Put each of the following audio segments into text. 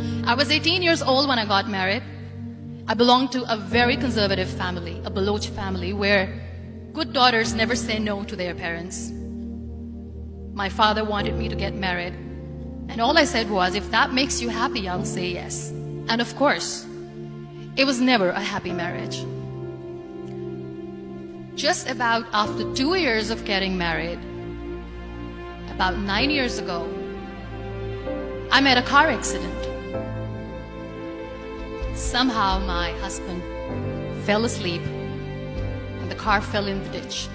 I was 18 years old when I got married. I belonged to a very conservative family, a Baloch family, where good daughters never say no to their parents. My father wanted me to get married, and all I said was, if that makes you happy, I'll say yes. And of course, it was never a happy marriage. Just about after 2 years of getting married, about 9 years ago, I met a car accident. Somehow my husband fell asleep and the car fell in the ditch.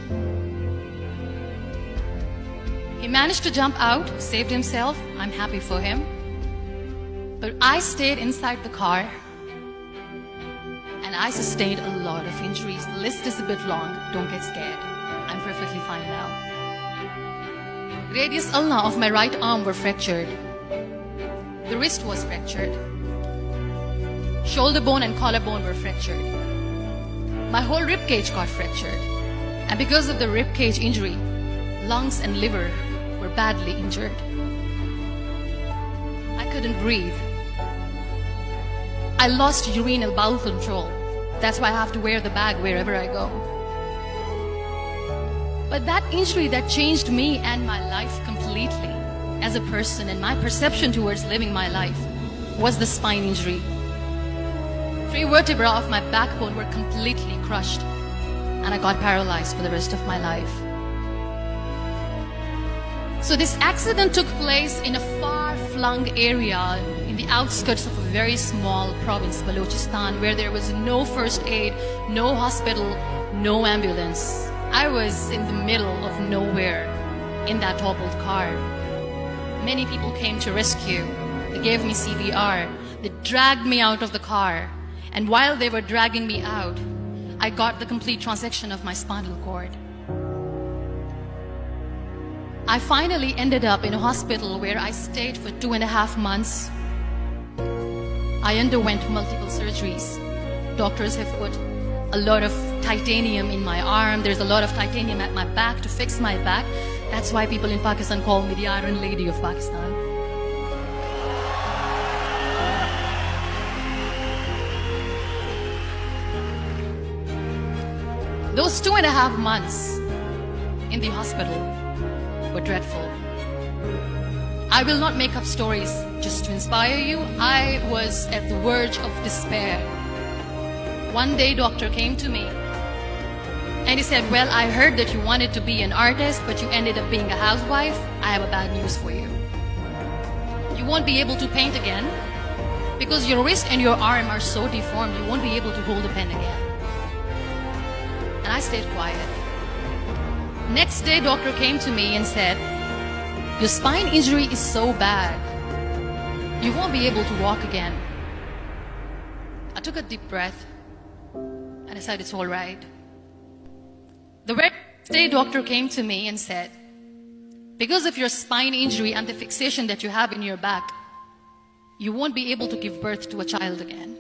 He managed to jump out, saved himself. I'm happy for him. But I stayed inside the car and I sustained a lot of injuries. The list is a bit long. Don't get scared. I'm perfectly fine now. Radius ulna of my right arm were fractured. The wrist was fractured. Shoulder bone and collarbone were fractured. My whole rib cage got fractured. And because of the rib cage injury, lungs and liver were badly injured. I couldn't breathe. I lost urinary bowel control. That's why I have to wear the bag wherever I go. But that injury that changed me and my life completely as a person and my perception towards living my life was the spine injury. 3 vertebrae of my backbone were completely crushed and I got paralyzed for the rest of my life. So this accident took place in a far-flung area in the outskirts of a very small province, Balochistan, where there was no first aid, no hospital, no ambulance. I was in the middle of nowhere in that toppled car. Many people came to rescue. They gave me CPR. They dragged me out of the car. And while they were dragging me out, I got the complete transection of my spinal cord. I finally ended up in a hospital where I stayed for 2.5 months. I underwent multiple surgeries. Doctors have put a lot of titanium in my arm. There's a lot of titanium at my back to fix my back. That's why people in Pakistan call me the Iron Lady of Pakistan. Those 2.5 months in the hospital were dreadful. I will not make up stories just to inspire you. I was at the verge of despair. One day, doctor came to me and he said, well, I heard that you wanted to be an artist, but you ended up being a housewife. I have a bad news for you. You won't be able to paint again because your wrist and your arm are so deformed, you won't be able to hold a pen again. And I stayed quiet. Next day, doctor came to me and said, your spine injury is so bad, you won't be able to walk again. I took a deep breath and I said, it's all right. The very next day, doctor came to me and said, because of your spine injury and the fixation that you have in your back, you won't be able to give birth to a child again.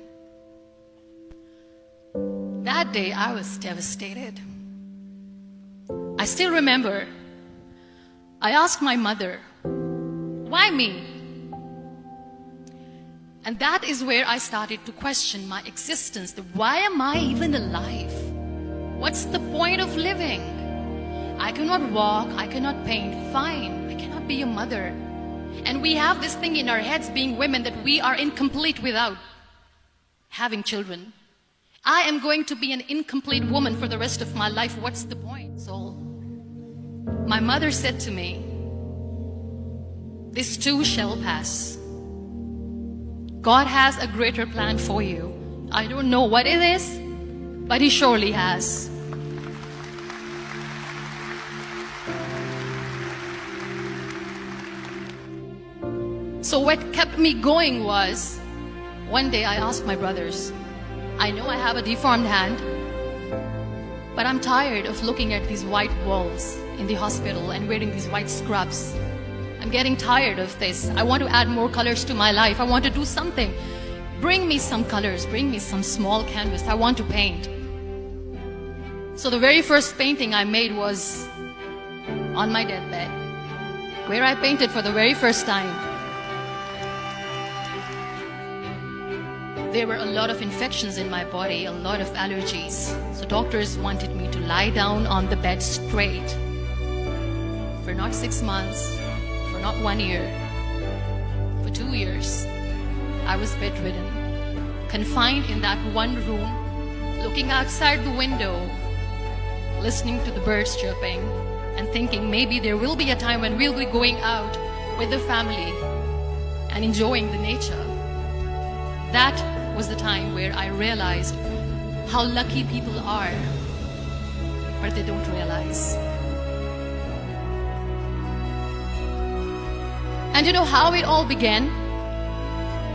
That day, I was devastated. I still remember, I asked my mother, why me? And that is where I started to question my existence. Why am I even alive? What's the point of living? I cannot walk, I cannot paint, fine, I cannot be a mother. And we have this thing in our heads, being women, that we are incomplete without having children. I am going to be an incomplete woman for the rest of my life. What's the point? So my mother said to me, this too shall pass. God has a greater plan for you. I don't know what it is, but He surely has. So what kept me going was, one day I asked my brothers, I know I have a deformed hand, but I'm tired of looking at these white walls in the hospital and wearing these white scrubs. I'm getting tired of this. I want to add more colors to my life. I want to do something. Bring me some colors. Bring me some small canvas. I want to paint. So the very first painting I made was on my deathbed, where I painted for the very first time. There were a lot of infections in my body, a lot of allergies. So doctors wanted me to lie down on the bed straight for not 6 months, for not 1 year, for 2 years. I was bedridden, confined in that one room, looking outside the window, listening to the birds chirping, and thinking maybe there will be a time when we'll be going out with the family and enjoying the nature. That was the time where I realized how lucky people are, but they don't realize. And you know how it all began?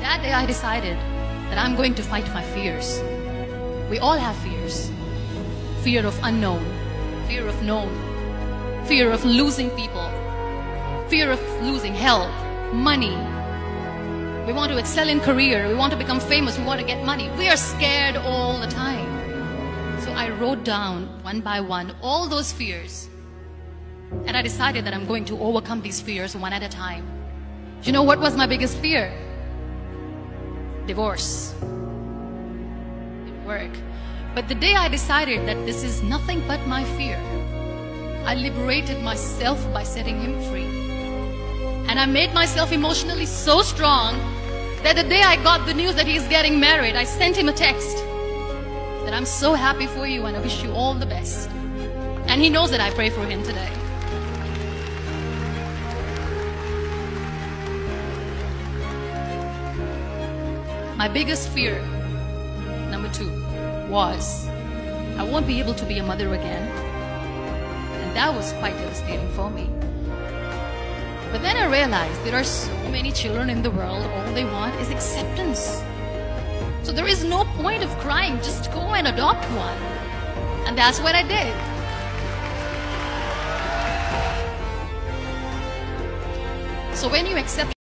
That day I decided that I'm going to fight my fears. We all have fears. Fear of unknown, fear of known, fear of losing people, fear of losing health, money. We want to excel in career, we want to become famous, we want to get money. We are scared all the time. So I wrote down one by one all those fears. And I decided that I'm going to overcome these fears one at a time. You know what was my biggest fear? Divorce. It didn't work. But the day I decided that this is nothing but my fear, I liberated myself by setting him free. And I made myself emotionally so strong that the day I got the news that he's getting married, I sent him a text that I'm so happy for you and I wish you all the best. And he knows that I pray for him today. My biggest fear, number 2, was I won't be able to be a mother again. And that was quite devastating for me. But then I realized there are so many children in the world, all they want is acceptance. So there is no point of crying, just go and adopt one. And that's what I did. So when you accept